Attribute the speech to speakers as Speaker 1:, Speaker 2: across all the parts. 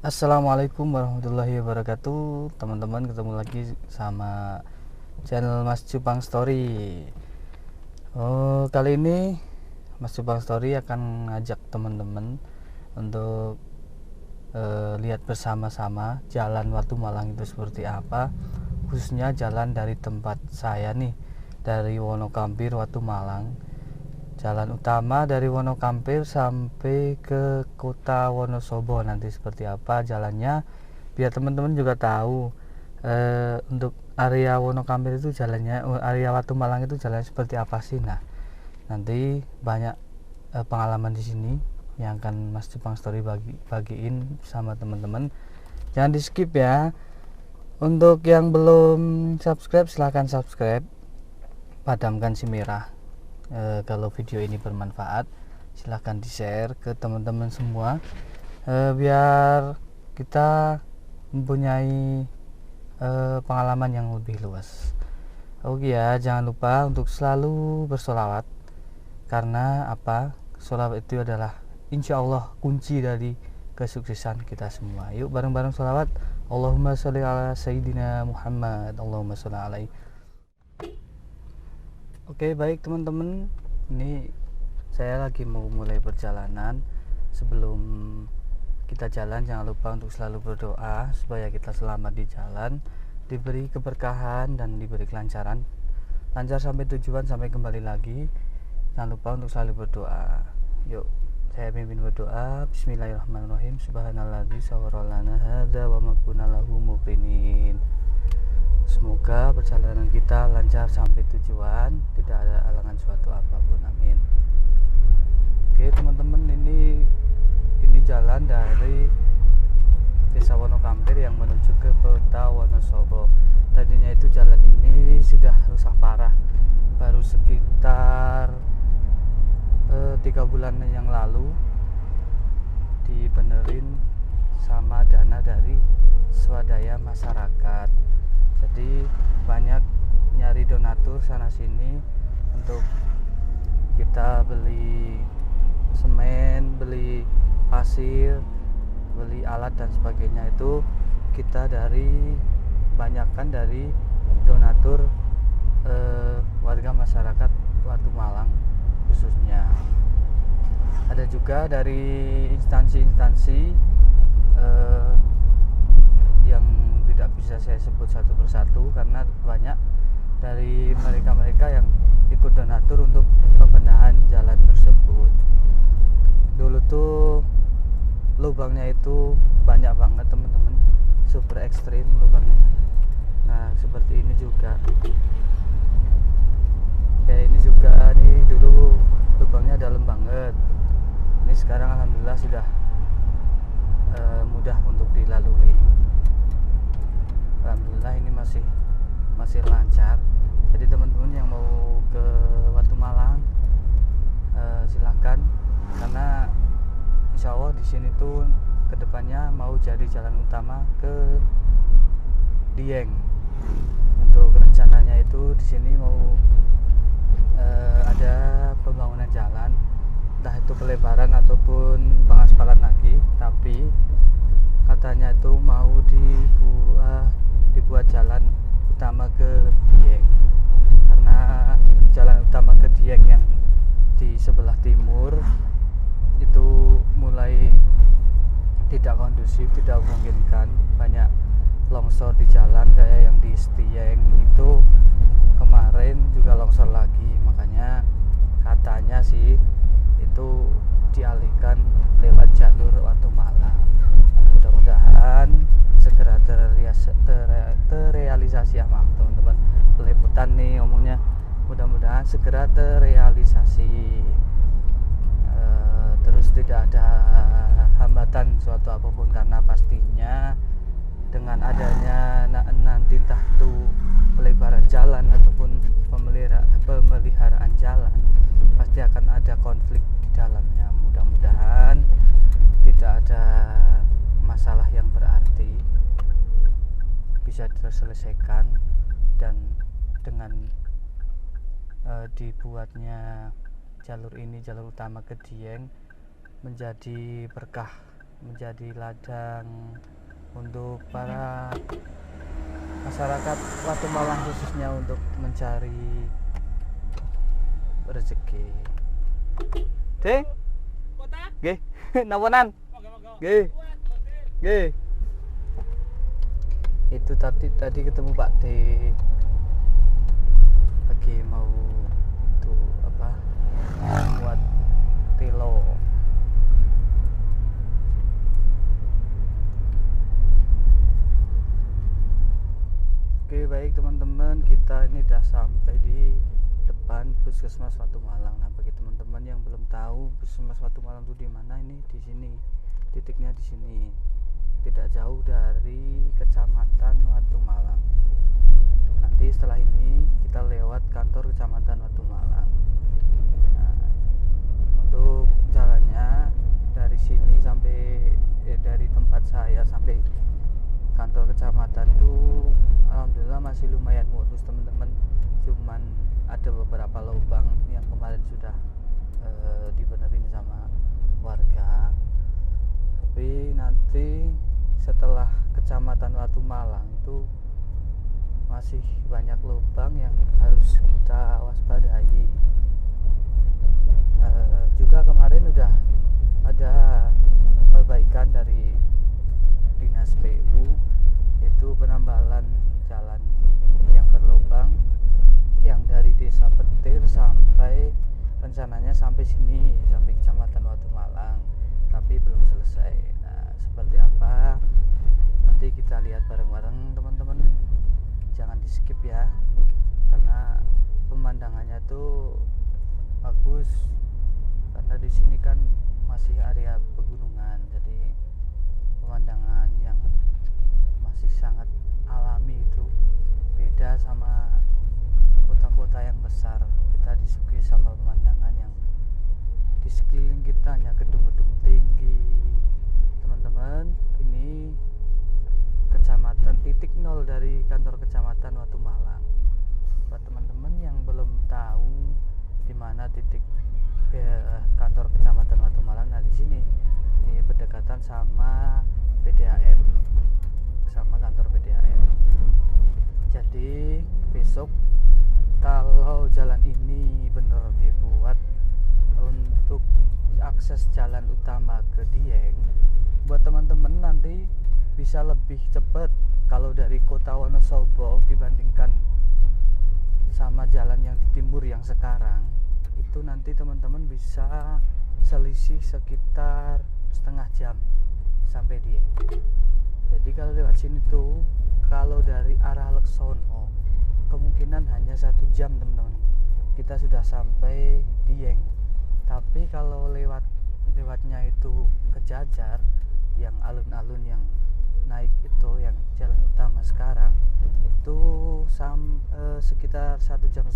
Speaker 1: Assalamualaikum warahmatullahi wabarakatuh. Teman-teman, ketemu lagi sama channel Mas Cupang Story. Kali ini Mas Cupang Story akan ngajak teman-teman untuk lihat bersama-sama jalan Watu Malang itu seperti apa, khususnya jalan dari tempat saya nih, dari Wonokampir Watu Malang. Jalan utama dari Wonokampir sampai ke kota Wonosobo nanti seperti apa jalannya, biar teman-teman juga tahu untuk area Wonokampir itu jalannya, area Watu Malang itu jalannya seperti apa sih. Nah, nanti banyak pengalaman di sini yang akan Mas Jepang Story bagiin sama teman-teman. Jangan di skip ya. Untuk yang belum subscribe, silahkan subscribe, padamkan si merah. Kalau video ini bermanfaat, silahkan di share ke teman-teman semua, biar kita mempunyai pengalaman yang lebih luas. Oke ya, jangan lupa untuk selalu bersolawat, karena apa, solawat itu adalah insya Allah kunci dari kesuksesan kita semua. Yuk bareng-bareng solawat. Allahumma sholli ala Sayyidina Muhammad, Allahumma sholli alaihi. Oke, baik teman-teman, ini saya lagi mau mulai perjalanan. Sebelum kita jalan, jangan lupa untuk selalu berdoa supaya kita selamat di jalan, diberi keberkahan dan diberi kelancaran, lancar sampai tujuan, sampai kembali lagi. Jangan lupa untuk selalu berdoa. Yuk, saya pimpin berdoa. Bismillahirrahmanirrahim. Subhanalladzi sawwaralana hadza wa ma kunna lahu muqrinin. Semoga perjalanan kita lancar sampai tujuan, tidak ada halangan suatu apapun, amin. Oke teman-teman, ini jalan dari Desa Wonokampir yang menuju ke kota Wonosobo. Tadinya itu jalan ini sudah rusak parah, baru sekitar 3 bulan yang lalu dibenerin sama dana dari swadaya masyarakat. Jadi banyak nyari donatur sana sini untuk kita beli semen, beli pasir, beli alat dan sebagainya. Itu kita banyakkan dari donatur warga masyarakat Watu Malang khususnya. Ada juga dari instansi-instansi yang tidak bisa saya sebut satu persatu karena banyak dari mereka-mereka yang ikut donatur untuk pembenahan jalan tersebut. Dulu tuh lubangnya itu banyak banget teman-teman, super ekstrim lubangnya. Nah seperti ini juga, kayak ini juga nih, dulu lubangnya dalam banget. Ini sekarang alhamdulillah sudah mudah untuk dilalui. Alhamdulillah ini masih lancar. Jadi teman-teman yang mau ke Watu Malang, silahkan, karena insya Allah di sini tuh kedepannya mau jadi jalan utama ke Dieng. Untuk rencananya itu di sini mau ada pembangunan jalan, entah itu pelebaran ataupun pengaspalan lagi, tapi katanya itu mau dibuat jalan utama ke Dieng, karena jalan utama ke Dieng yang di sebelah timur itu mulai tidak kondusif, tidak memungkinkan, banyak longsor di jalan kayak yang di Dieng itu kemarin juga longsor lagi. Makanya katanya sih itu dialihkan lewat jalur Watu Malang. Mudah-mudahan segera terrealisasi ya, maaf teman-teman, pelebutan nih ngomongnya. Mudah-mudahan segera terrealisasi, terus tidak ada hambatan suatu apapun, karena pastinya dengan adanya nanti entah itu pelebaran jalan ataupun pemeliharaan jalan, pasti akan ada konflik di dalamnya. Mudah-mudahan tidak ada masalah yang berarti, bisa terselesaikan, dan dengan dibuatnya jalur ini, jalur utama ke Dieng, menjadi berkah menjadi ladang untuk para masyarakat Watu Malang, khususnya untuk mencari rezeki. Ding, nggih, naponan? Nggih. Nggih. Itu tadi ketemu Pak D. Lagi mau itu apa? Buat telo. Oke, baik teman-teman, kita ini udah sampai di depan Puskesmas Watu Malang. Nah, bagi teman-teman yang belum tahu Puskesmas Watu Malang itu di mana, ini di sini. Titiknya di sini. Tidak jauh dari Kecamatan Watu Malang. Nanti setelah ini kita lewat kantor Kecamatan Watu Malang. Nah, untuk jalannya dari sini sampai dari tempat saya sampai kantor kecamatan itu alhamdulillah masih lumayan mulus teman-teman, cuman ada beberapa lubang yang kemarin sudah dibenerin sama warga, tapi nanti setelah Kecamatan Watu Malang itu masih banyak lubang yang harus kita waspadai. Juga kemarin udah ada perbaikan dari Dinas PU, yaitu penambalan jalan yang berlubang yang dari Desa Petir sampai rencananya sampai sini, sampai Kecamatan Watu Malang, tapi belum selesai. Nah, seperti apa nanti kita lihat bareng-bareng teman-teman, jangan di skip ya, karena pemandangannya tuh bagus, karena di sini kan masih area pegunungan, jadi pemandangan yang masih sangat alami itu beda sama kota-kota yang besar. Kita disuguhi sama pemandangan yang di sekeliling kita hanya gedung-gedung tinggi. Teman-teman, ini kecamatan titik nol dari kantor Kecamatan Watu Malang. Buat teman-teman yang belum tahu di mana titik kantor Kecamatan Watu Malang, nah di sini ini berdekatan sama PDAM, sama kantor PDAM. Jadi besok kalau jalan ini benar dibuat untuk akses jalan utama ke Dieng, buat teman-teman nanti bisa lebih cepat kalau dari kota Wonosobo dibandingkan sama jalan yang di timur yang sekarang. Itu nanti teman-teman bisa selisih sekitar setengah jam sampai Dieng. Jadi kalau lewat sini tuh, kalau dari arah Leksono kemungkinan hanya 1 jam teman-teman, kita sudah sampai Dieng. Tapi kalau lewatnya itu ke Jajar, yang alun-alun yang naik itu, yang jalan utama sekarang itu sekitar 1,5 jam.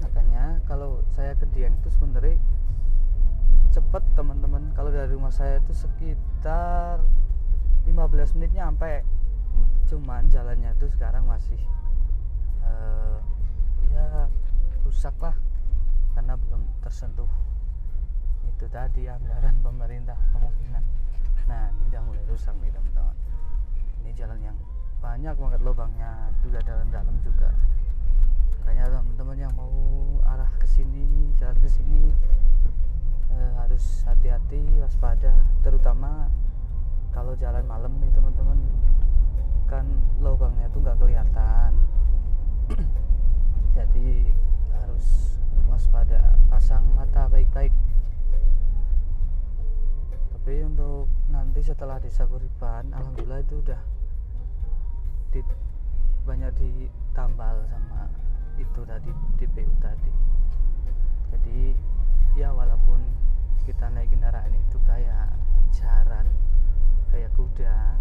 Speaker 1: Makanya kalau saya ke Dieng itu sebenarnya cepet teman-teman. Kalau dari rumah saya itu sekitar 15 menit nyampe, cuman jalannya itu sekarang masih ya rusak lah, karena belum tersentuh itu tadi anggaran pemerintah kemungkinan. Nah, ini udah mulai rusak nih teman-teman. Ini jalan yang banyak banget lubangnya, juga dalam-dalam juga. Makanya teman-teman yang mau arah ke sini, jalan ke sini harus hati-hati, waspada, terutama kalau jalan malam nih teman-teman, kan lubangnya tuh nggak kelihatan. Jadi harus waspada, pasang mata baik-baik. Tapi untuk nanti setelah Desa Kuripan, alhamdulillah itu udah banyak ditambal sama itu tadi, DPU tadi. Jadi ya walaupun kita naik kendaraan itu kayak jaran, kayak kuda,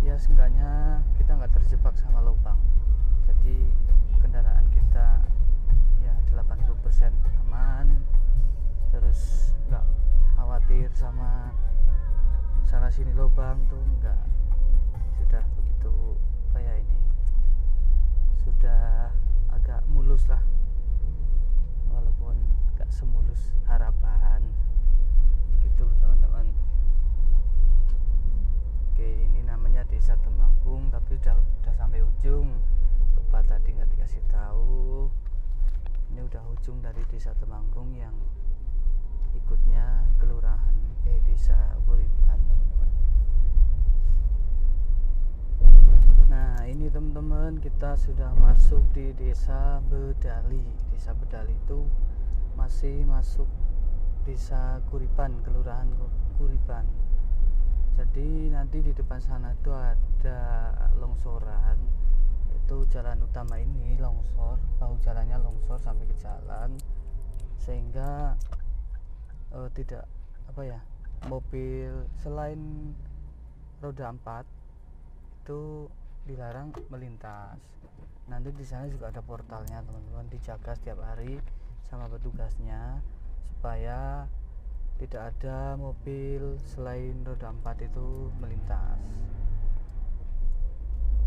Speaker 1: ya seenggaknya kita nggak terjebak sama lubang. Jadi kendaraan kita ya 80% aman, terus nggak khawatir sama sana sini lubang tuh, enggak. Sudah begitu kayak ini, sudah agak mulus lah, walaupun gak semulus harapan. gitu teman-teman. Oke, ini namanya Desa Temanggung, tapi udah sampai ujung. Lupa tadi nggak dikasih tahu. Ini udah ujung dari Desa Temanggung yang ikutnya kelurahan Desa Kuripan. Nah, ini teman-teman, kita sudah masuk di Desa Bedali. Desa Bedali itu masih masuk Desa Kuripan, kelurahan Kuripan. Jadi nanti di depan sana itu ada longsoran, itu jalan utama ini longsor, bahu jalannya longsor sampai ke jalan, sehingga tidak mobil selain roda 4 itu dilarang melintas. Nanti di sana juga ada portalnya teman-teman, dijaga setiap hari sama petugasnya supaya tidak ada mobil selain roda 4 itu melintas.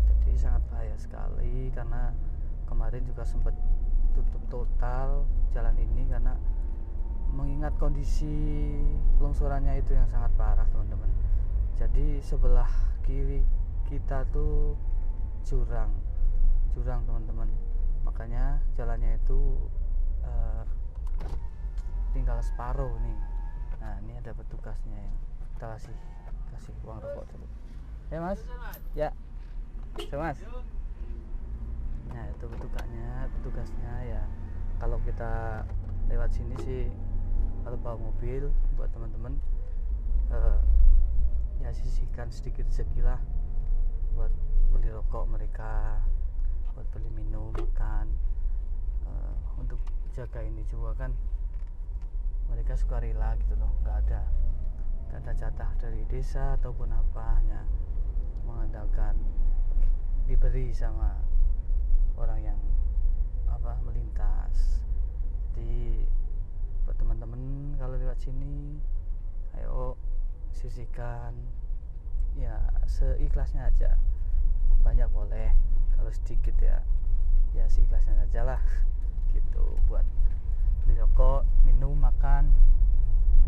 Speaker 1: Jadi sangat bahaya sekali, karena kemarin juga sempat tutup total jalan ini karena mengingat kondisi longsorannya itu yang sangat parah teman-teman. Jadi sebelah kiri kita tuh jurang teman-teman, makanya jalannya itu tinggal separuh nih. Nah, ini ada petugasnya yang kita kasih uang rokok dulu. Ya mas, ya, mas. Nah, itu petugasnya ya. Kalau kita lewat sini sih, kalau bawa mobil buat teman-teman, ya sisihkan sedikit rezeki lah buat beli rokok mereka, buat beli minum, makan, untuk jaga ini juga kan. Mereka sukarela gitu loh, nggak ada jatah dari desa ataupun apa, hanya mengandalkan diberi sama orang yang melintas. Jadi buat teman-teman kalau lewat sini, ayo sisihkan ya seikhlasnya aja. Banyak boleh, kalau sedikit ya seikhlasnya aja lah gitu, buat beli rokok, minum, makan.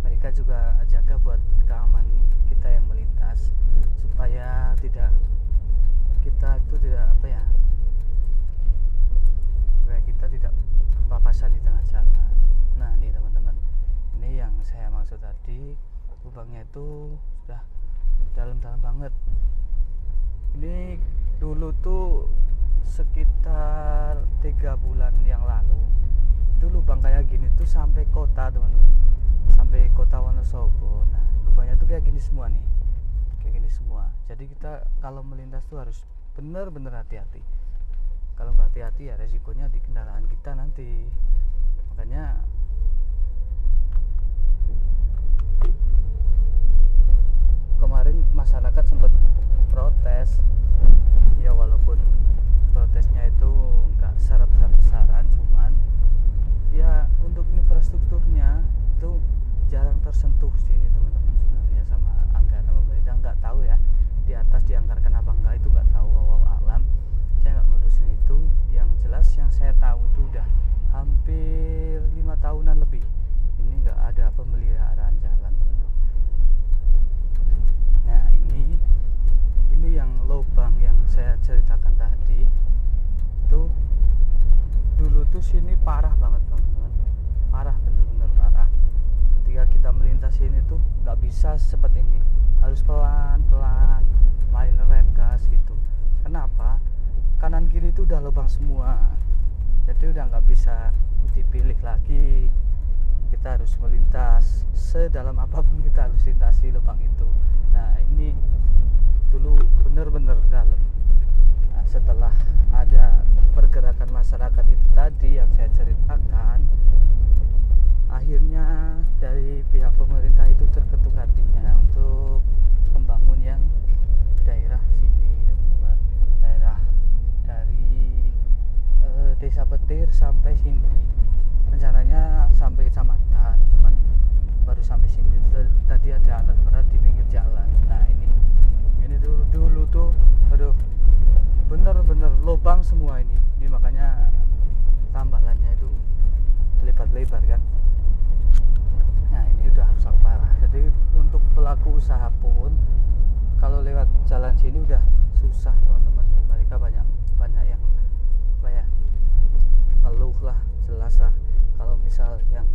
Speaker 1: Mereka juga jaga buat keamanan kita yang melintas, supaya kita tidak papasan di tengah jalan. Nah, ini teman-teman, ini yang saya maksud tadi, lubangnya itu sudah dalam-dalam banget. Ini dulu tuh sekitar 3 bulan yang lalu itu lubang kayak gini tuh sampai kota teman-teman, sampai kota Wonosobo. Nah, lubangnya tuh kayak gini semua nih, kayak gini semua. Jadi kita kalau melintas tuh harus bener-bener hati-hati. Kalau nggak hati-hati ya resikonya di kendaraan kita nanti. Makanya kemarin masyarakat sempat protes ya, walaupun protesnya itu nggak secara besar-besaran, cuman ya untuk infrastrukturnya itu jarang tersentuh sini teman-teman sebenarnya sama anggaran pemerintah. Nggak tahu ya di atas dianggarkan apa enggak, itu nggak tahu, wallahu alam. Saya nggak ngurusin itu. Yang jelas yang saya tahu itu udah hampir 5 tahunan lebih ini nggak ada pemeliharaan jalan teman-teman. Nah, ini yang lubang yang saya ceritakan tadi itu dulu tuh sini parah banget teman-teman, parah, bener-bener parah. Ketika kita melintas ini tuh nggak bisa seperti ini, harus pelan-pelan main rem gas gitu. Kenapa? Kanan kiri itu udah lubang semua, jadi udah nggak bisa dipilih lagi. Kita harus melintas sedalam apapun, kita harus lintasi lubang itu. Nah, ini dulu bener-bener dalam. Nah, setelah ada pergerakan masyarakat itu tadi yang saya ceritakan, akhirnya dari pihak pemerintah itu terketuk hatinya untuk membangun yang daerah sini teman-teman, daerah dari Desa Petir sampai sini. Rencananya sampai kecamatan, cuman baru sampai sini. Tadi ada alat berat di pinggir jalan. Nah, ini dulu tuh aduh, bener-bener lubang semua ini. Ini makanya tambalannya itu lebar-lebar kan. Nah, ini udah rusak parah. Jadi pelaku usaha pun kalau lewat jalan sini udah susah teman-teman. Mereka banyak yang apa ya, ngeluh lah, jelas lah. Kalau misal yang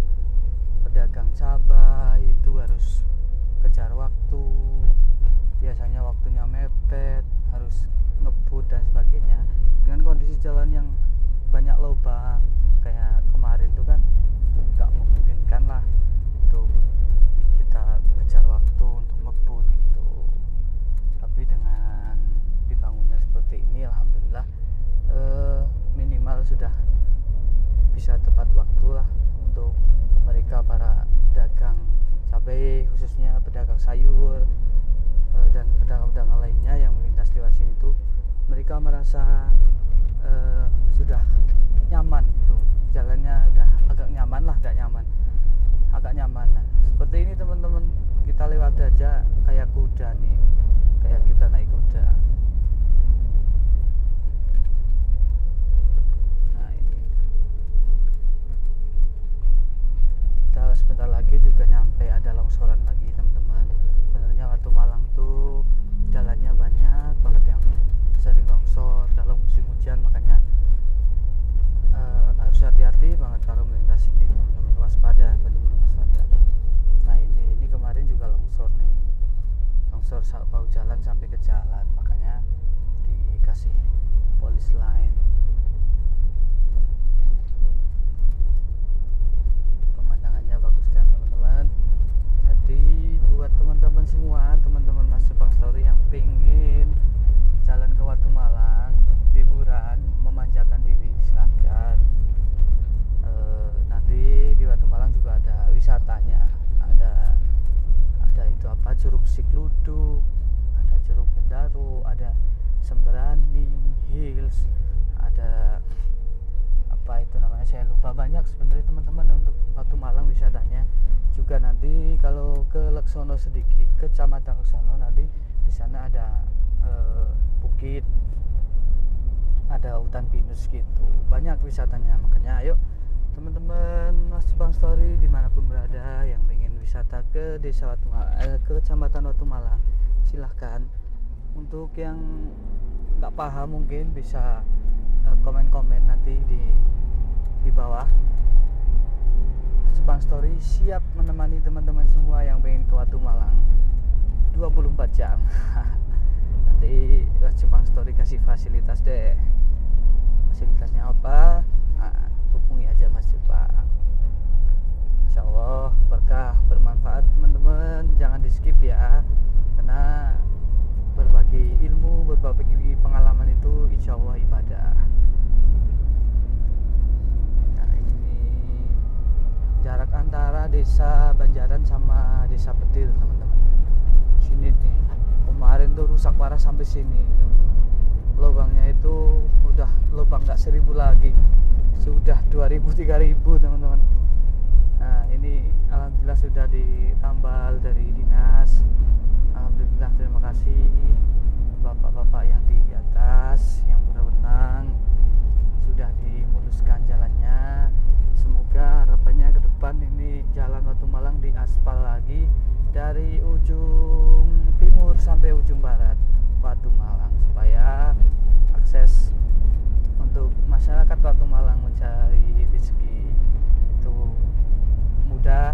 Speaker 1: pedagang cabai itu harus kejar waktu, biasanya waktunya mepet, harus ngebut dan sebagainya. Dengan kondisi jalan yang banyak lubang kayak kemarin tuh kan nggak memungkinkan lah untuk kita kejar waktu untuk ngebut gitu. Tapi dengan dibangunnya seperti ini, alhamdulillah minimal sudah bisa tepat waktu lah untuk mereka, para pedagang cabai khususnya, pedagang sayur dan pedagang-pedagang lainnya yang melintas lewat sini tuh, mereka merasa sudah nyaman tuh, jalannya udah agak nyaman lah, agak nyaman. Nah, seperti ini teman-teman, kita lewat aja kayak kuda nih, kayak kita naik kuda. Nah ini kita sebentar lagi juga nyampe, ada longsoran lagi teman-teman. Sebenarnya Watu Malang tuh jalannya banyak banget yang sering longsor kalau musim hujan, makanya harus hati-hati banget kalau melintas ini teman-teman, waspada, benar-benar waspada. Nah ini kemarin juga longsor nih, longsor bahu jalan sampai ke jalan, makanya dikasih polis line. Pemandangannya bagus kan teman-teman. Jadi buat teman-teman semua, teman-teman Mas Jepang Story yang pengen jalan ke Watu Malang liburan memanjakan diri, silahkan. Nanti di Watu Malang juga ada wisatanya, ada itu apa, Curug Sikluduk, ada Curug Bendaro, ada Sembrani Hills, ada apa itu namanya, saya lupa, banyak sebenarnya teman-teman untuk Watu Malang wisatanya. Juga nanti kalau ke Laksono sedikit, ke Kecamatan Laksono, nanti di sana ada bukit, ada hutan pinus gitu, banyak wisatanya. Makanya ayo teman-teman Mas Jepang Story dimanapun berada yang pengen wisata ke desa Watu Malang, ke Kecamatan Watu Malang, silahkan. Untuk yang nggak paham mungkin bisa komen-komen nanti di bawah. Mas Jepang Story siap menemani teman-teman semua yang pengen ke Watu Malang 24 jam. Nanti Mas Jepang Story kasih fasilitas deh. Fasilitasnya apa? Nah, hubungi aja Mas Jepang. Insya Allah berkah, bermanfaat teman-teman. Jangan di skip ya, karena berbagi ilmu, berbagi pengalaman itu insya Allah ibadah. Nah ini jarak antara desa Banjaran sama desa Petir teman-teman. Sini nih, kemarin tuh rusak parah sampai sini teman-teman. Lubangnya itu udah lubang nggak 1000 lagi, sudah 2000 3000 teman-teman. Nah ini alhamdulillah sudah ditambal dari dinas. Alhamdulillah, terima kasih bapak-bapak yang di atas yang berwenang, sudah dimuluskan jalannya. Semoga harapannya ke depan ini jalan Watu Malang diaspal lagi dari ujung timur sampai ujung barat Watu Malang, supaya akses untuk masyarakat Watu Malang mencari rezeki itu mudah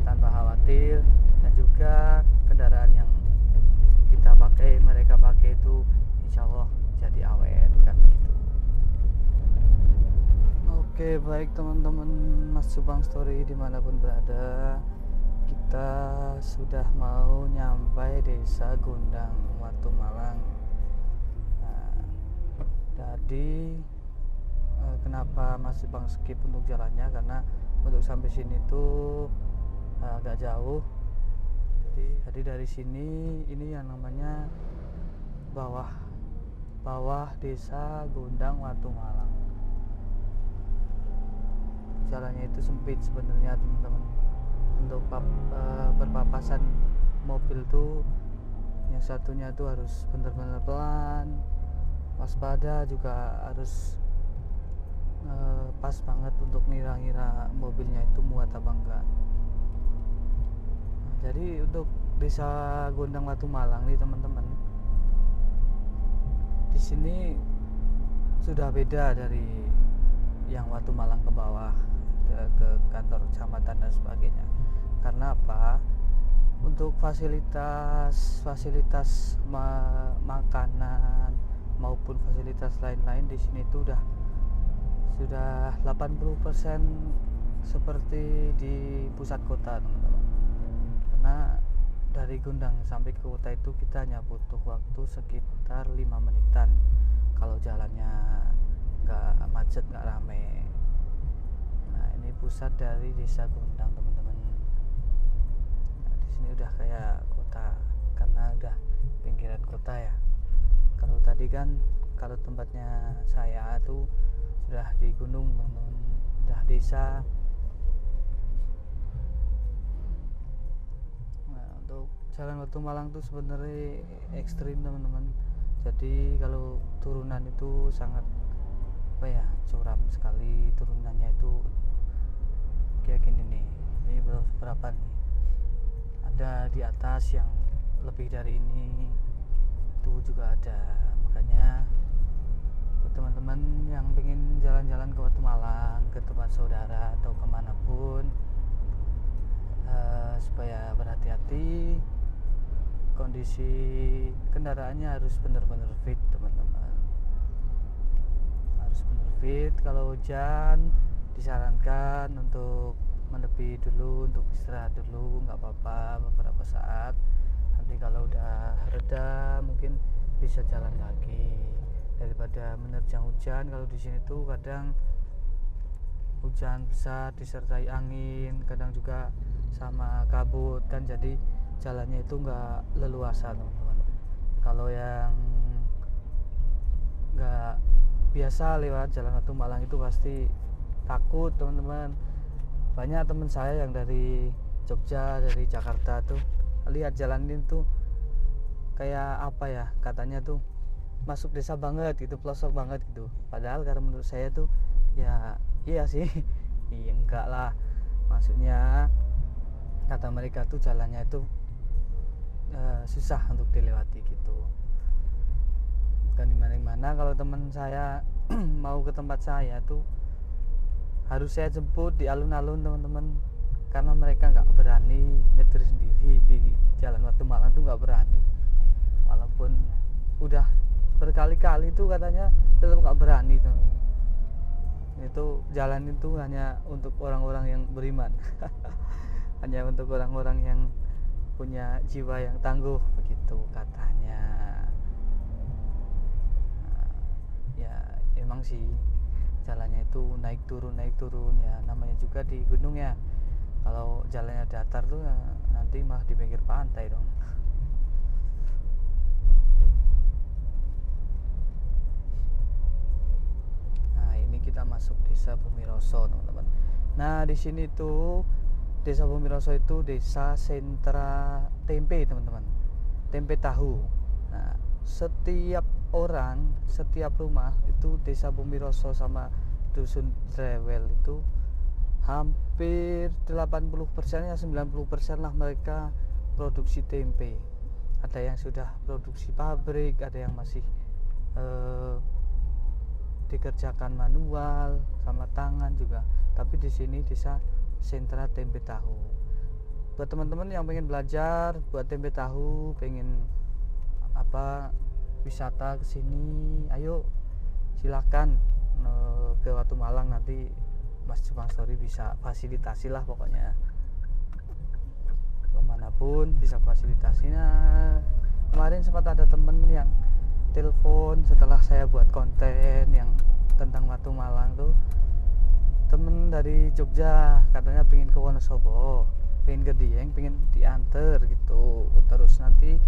Speaker 1: tanpa khawatir, dan juga kendaraan yang kita pakai, mereka pakai itu insya Allah jadi awet kan gitu. Oke baik teman-teman Mas Jepang Story dimanapun berada, kita sudah mau nyampe desa Gondang Watu Malang. Nah, jadi kenapa Mas Jepang skip untuk jalannya, karena untuk sampai sini tuh agak jauh. Jadi dari sini ini yang namanya bawah desa Gondang Watu Malang. Jalannya itu sempit sebenarnya teman-teman. Untuk perpapasan mobil tuh yang satunya tuh harus benar-benar pelan, waspada, juga harus pas banget untuk ngira-ngira mobilnya itu muat apa enggak. Nah, jadi untuk Desa Gondang Watu Malang nih teman-teman, di sini sudah beda dari yang Watu Malang ke bawah ke kantor kecamatan dan sebagainya. Karena apa? Untuk fasilitas makanan maupun fasilitas lain-lain di sini itu sudah 80% seperti di pusat kota, teman-teman. Karena dari Gondang sampai ke kota itu kita hanya butuh waktu sekitar 5 menitan kalau jalannya nggak macet, nggak rame. Nah, ini pusat dari desa Gondang, teman-teman. Nah, di sini udah kayak kota karena udah pinggiran kota ya. Kalau tadi kan, kalau tempatnya saya tuh sudah di gunung, teman-teman, udah desa. Nah, untuk jalan Watu Malang tuh sebenarnya ekstrim, teman-teman. Jadi kalau turunan itu sangat curam sekali. Turunannya itu kayak gini nih. Ini berapa nih? Ada di atas yang lebih dari ini, itu juga ada. Makanya buat teman-teman yang pengen jalan-jalan ke Watu Malang, ke tempat saudara atau kemanapun, supaya berhati-hati. Kondisi kendaraannya harus benar-benar fit, teman-teman. Harus benar fit. Kalau hujan disarankan untuk menepi dulu, untuk istirahat dulu, nggak apa-apa beberapa saat. Nanti kalau udah reda mungkin bisa jalan lagi daripada menerjang hujan. Kalau di sini tuh kadang hujan besar disertai angin, kadang juga sama kabut kan, jadi jalannya itu nggak leluasa, teman-teman. Kalau yang nggak biasa lewat jalan Watu Malang itu pasti takut, teman-teman. Banyak teman saya yang dari Jogja, dari Jakarta tuh lihat jalan ini tuh kayak katanya tuh masuk desa banget gitu, pelosok banget gitu. Padahal karena menurut saya tuh ya iya sih iya, enggak lah, maksudnya kata mereka tuh jalannya itu susah untuk dilewati gitu. Bukan dimana-mana. Kalau teman saya mau ke tempat saya tuh harus saya jemput di alun-alun, teman-teman, karena mereka nggak berani nyetir sendiri di jalan Watu Malang tuh, nggak berani. Walaupun udah berkali-kali tuh katanya tetap nggak berani, teman-teman. Itu jalan itu hanya untuk orang-orang yang beriman hanya untuk orang-orang yang punya jiwa yang tangguh, begitu katanya. Ya emang sih jalannya itu naik turun ya, namanya juga di gunung ya. Kalau jalannya datar tuh ya, nanti malah di pinggir pantai dong. Nah, ini kita masuk desa Bumiroso, teman-teman. Nah, di sini tuh desa Bumiroso itu desa sentra tempe, teman-teman. Tempe tahu. Nah, setiap rumah itu desa Bumiroso sama dusun Trewel itu hampir 80% ya 90% lah mereka produksi tempe. Ada yang sudah produksi pabrik, ada yang masih dikerjakan manual sama tangan juga. Tapi di sini desa sentra tempe tahu. Buat teman-teman yang pengen belajar buat tempe tahu, pengen wisata ke sini, ayo silakan ke Watu Malang. Nanti Mas Jupang Story bisa fasilitasi lah, pokoknya kemanapun bisa fasilitasi. Nah, kemarin sempat ada temen yang telepon setelah saya buat konten yang tentang Watu Malang tuh, temen dari Jogja, katanya pengen ke Wonosobo, pengen ke Dieng, pengen diantar gitu, terus nanti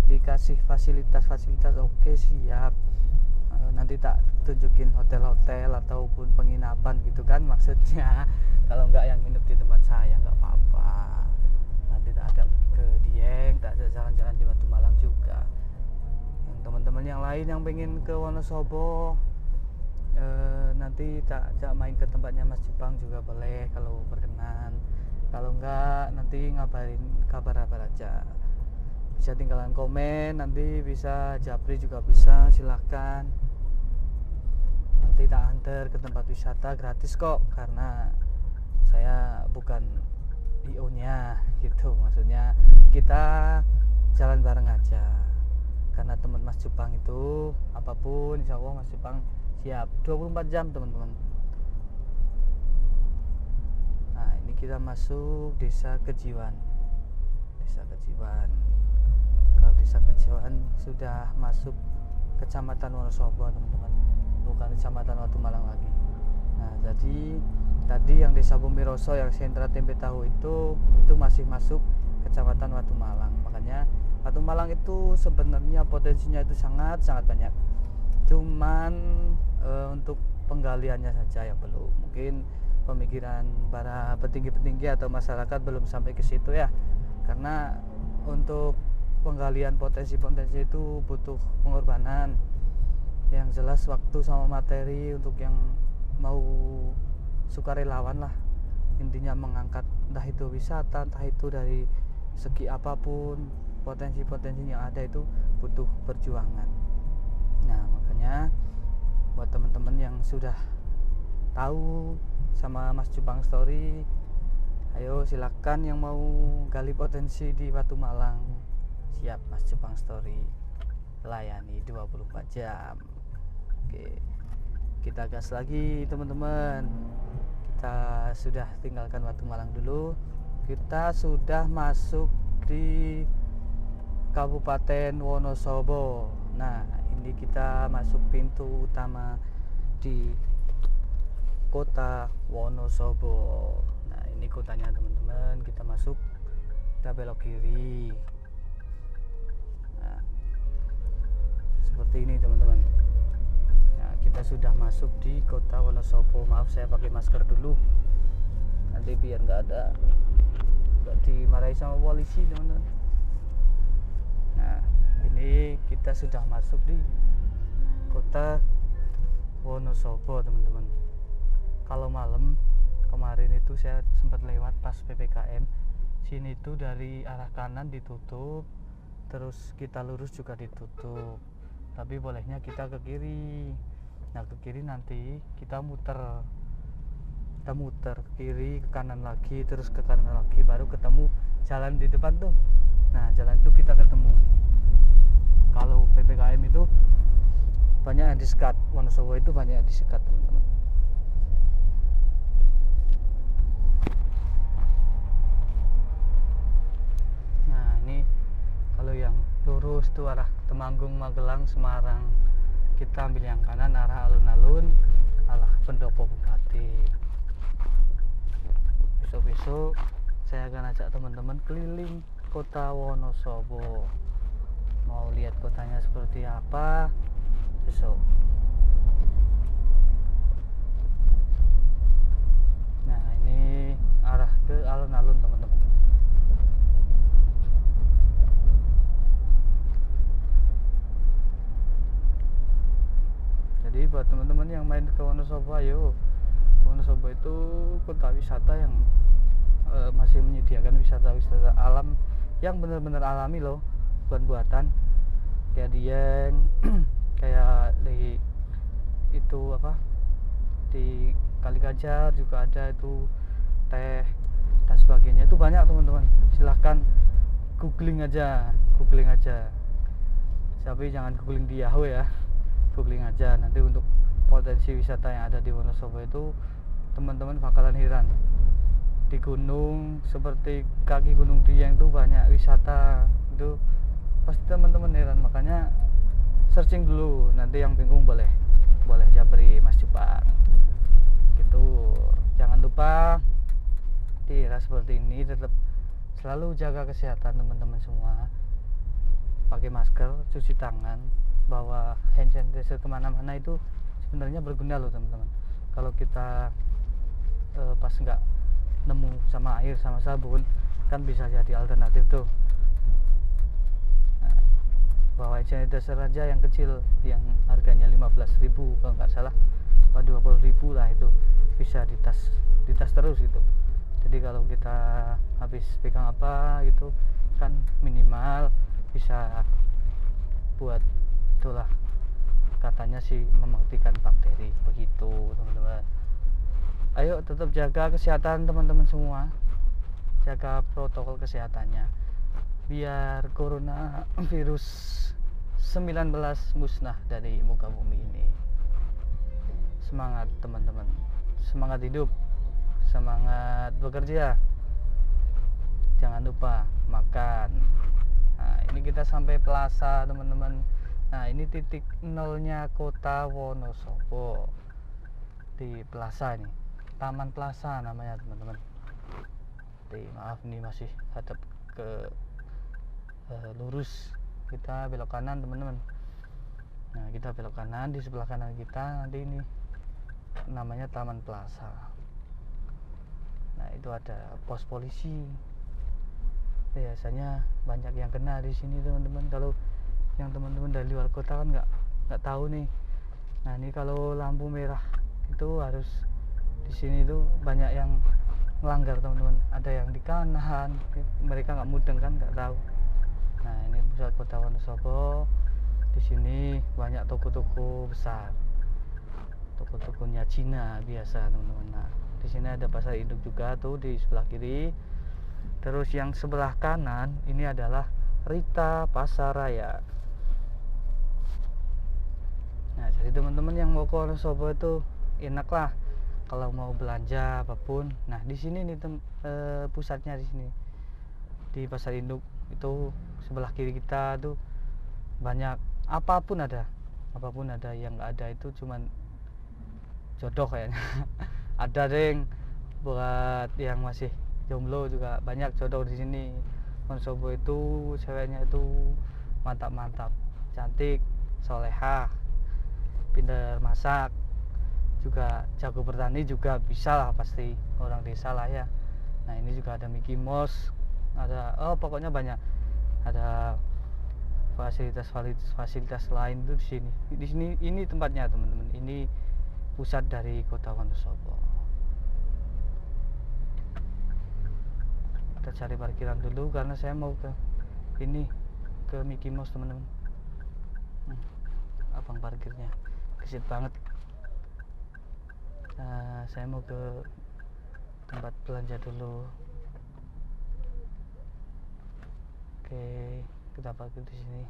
Speaker 1: dikasih fasilitas. Oke, siap. Nanti tak tunjukin hotel-hotel ataupun penginapan gitu kan maksudnya. Kalau nggak yang nginep di tempat saya nggak apa-apa, nanti tak ada ke Dieng, tak ada jalan-jalan di Watu Malang juga. Yang teman-teman yang lain yang pengen ke Wonosobo, nanti tak ajak main ke tempatnya Mas Jepang juga boleh kalau berkenan. Kalau enggak nanti ngabarin kabar aja. bisa tinggalkan komen, nanti bisa japri juga bisa, silahkan. Nanti tak antar ke tempat wisata gratis kok, karena saya bukan IO nya gitu. Maksudnya kita jalan bareng aja, karena teman Mas Jupang itu apapun insya Allah Mas Jupang siap 24 jam teman-teman. Nah ini kita masuk desa Kejiwan. Kalau desa Kejiwan sudah masuk kecamatan Wonosobo teman-teman, bukan kecamatan Watu Malang lagi. Nah jadi tadi yang desa Bumiroso yang sentra tempe tahu itu masih masuk kecamatan Watu Malang. Makanya Watu Malang itu sebenarnya potensinya itu sangat banyak, cuman untuk penggaliannya saja yang belum, mungkin pemikiran para petinggi-petinggi atau masyarakat belum sampai ke situ ya, karena untuk penggalian potensi-potensi itu butuh pengorbanan, yang jelas waktu sama materi untuk yang mau sukarelawan lah, intinya mengangkat entah itu wisata, entah itu dari segi apapun, potensi-potensi yang ada itu butuh perjuangan. Nah makanya buat teman-teman yang sudah tahu sama Mas Jupang Story, ayo silakan yang mau gali potensi di Watu Malang, siap Mas Jupang Story layani 24 jam. Oke, kita gas lagi teman-teman. Kita sudah tinggalkan Watu Malang dulu, kita sudah masuk di Kabupaten Wonosobo. Nah ini kita masuk pintu utama di kota Wonosobo. Nah ini kotanya teman-teman, kita masuk, kita belok kiri. Nah seperti ini teman-teman. Nah kita sudah masuk di kota Wonosobo. Maaf saya pakai masker dulu, nanti biar nggak dimarahi sama polisi teman-teman. Nah ini kita sudah masuk di kota Wonosobo teman-teman. Kalau malam kemarin itu saya sempat lewat pas PPKM, sini itu dari arah kanan ditutup, terus kita lurus juga ditutup, tapi bolehnya kita ke kiri. Nah ke kiri nanti kita muter ke kiri, ke kanan lagi, terus ke kanan lagi, baru ketemu jalan di depan tuh. Nah jalan itu kita ketemu. Kalau PPKM itu banyak yang disekat, Wonosobo itu banyak yang disekat teman-teman. Nah ini kalau yang lurus tuh arah Temanggung, Magelang, Semarang, kita ambil yang kanan arah alun-alun, arah pendopo Bupati. Besok-besok saya akan ajak teman-teman keliling kota Wonosobo. Mau lihat kotanya seperti apa besok. Nah ini arah ke alun-alun teman-teman. Jadi buat teman-teman yang main ke Wonosobo, ayo. Wonosobo itu kota wisata yang masih menyediakan wisata-wisata alam yang benar-benar alami loh, bukan buatan. Kayak Dieng, kayak di itu apa, di Kali Kajar juga ada itu, teh dan sebagainya itu banyak teman-teman. Silahkan googling aja. Tapi jangan googling di Yahoo ya, googling aja. Nanti untuk potensi wisata yang ada di Wonosobo itu teman-teman bakalan heran. Di gunung seperti kaki Gunung Dieng itu banyak wisata, itu pasti teman-teman heran. Makanya searching dulu, nanti yang bingung boleh japri Mas Jupang gitu. Jangan lupa di era seperti ini tetap selalu jaga kesehatan teman-teman semua, pakai masker, cuci tangan, bawa hand sanitizer kemana-mana. Itu sebenarnya berguna loh teman-teman. Kalau kita pas nggak nemu sama air sama sabun, kan bisa jadi alternatif tuh. Nah, bawa hand sanitizer aja yang kecil, yang harganya 15.000 kalau nggak salah, apa 20.000 lah, itu bisa di tas terus gitu. Jadi kalau kita habis pegang apa gitu kan minimal bisa buat itulah, katanya sih mematikan bakteri begitu teman-teman. Ayo tetap jaga kesehatan teman-teman semua, jaga protokol kesehatannya biar corona virus 19 musnah dari muka bumi ini. Semangat teman-teman, semangat hidup, semangat bekerja, jangan lupa makan. Nah ini kita sampai plaza teman-teman. Nah ini titik nolnya kota Wonosobo, di plaza ini, Taman Plaza namanya teman-teman. Maaf ini masih hadap ke lurus, kita belok kanan teman-teman. Nah kita belok kanan, di sebelah kanan kita nanti ini namanya Taman Plaza. Nah itu ada pos polisi, biasanya banyak yang kena di sini teman-teman. Kalau yang teman-teman dari luar kota kan nggak tahu nih. Nah ini kalau lampu merah itu harus di sini tuh banyak yang melanggar teman-teman. Ada yang di kanan, mereka nggak mudeng kan, nggak tahu. Nah ini pusat kota Wonosobo. Di sini banyak toko-toko besar, toko-tokonya Cina biasa teman-teman. Nah di sini ada pasar induk juga tuh di sebelah kiri. Terus yang sebelah kanan ini adalah Rita Pasaraya. Nah jadi teman-teman yang mau ke Wonosobo itu enak lah kalau mau belanja apapun. Nah di sini nih pusatnya di sini di pasar induk itu sebelah kiri kita tuh banyak apapun ada yang nggak ada itu cuman jodoh kayaknya. Ada deng buat yang masih jomblo juga banyak jodoh di sini. Wonosobo itu ceweknya itu mantap-mantap, cantik, solehah, pintar masak, juga jago bertani juga bisa lah, pasti orang desa lah ya. Nah ini juga ada Mickey Mouse, ada pokoknya banyak, ada fasilitas lain tuh di sini. Di sini ini tempatnya teman-teman. Ini pusat dari kota Wonosobo. Kita cari parkiran dulu karena saya mau ke ini, ke Mickey Mouse teman-teman. Abang parkirnya gesit banget. Nah, saya mau ke tempat belanja dulu. Oke, kita parkir di sini.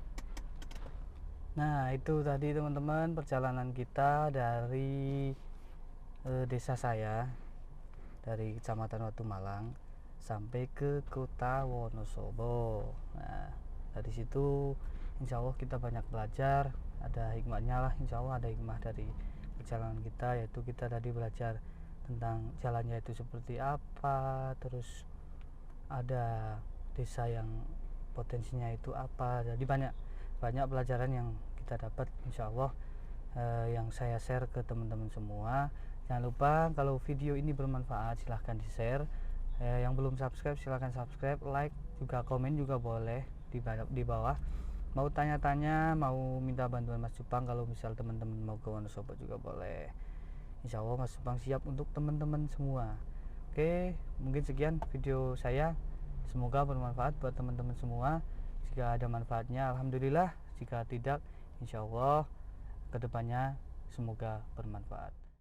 Speaker 1: Nah itu tadi teman-teman perjalanan kita dari desa saya, dari Kecamatan Watu Malang sampai ke kota Wonosobo. Nah dari situ insya Allah kita banyak belajar, ada hikmahnya lah, insya Allah ada hikmah dari perjalanan kita, yaitu kita tadi belajar tentang jalannya itu seperti apa, terus ada desa yang potensinya itu apa. Jadi banyak pelajaran yang kita dapat insya Allah, yang saya share ke teman-teman semua. Jangan lupa kalau video ini bermanfaat silahkan di share, yang belum subscribe silahkan subscribe, like juga, komen juga boleh di bawah. Mau tanya-tanya, mau minta bantuan Mas Jupang, kalau misal teman-teman mau ke Wonosobo juga boleh. Insya Allah Mas Jupang siap untuk teman-teman semua. Oke, mungkin sekian video saya, semoga bermanfaat buat teman-teman semua. Jika ada manfaatnya alhamdulillah, jika tidak insya Allah kedepannya semoga bermanfaat.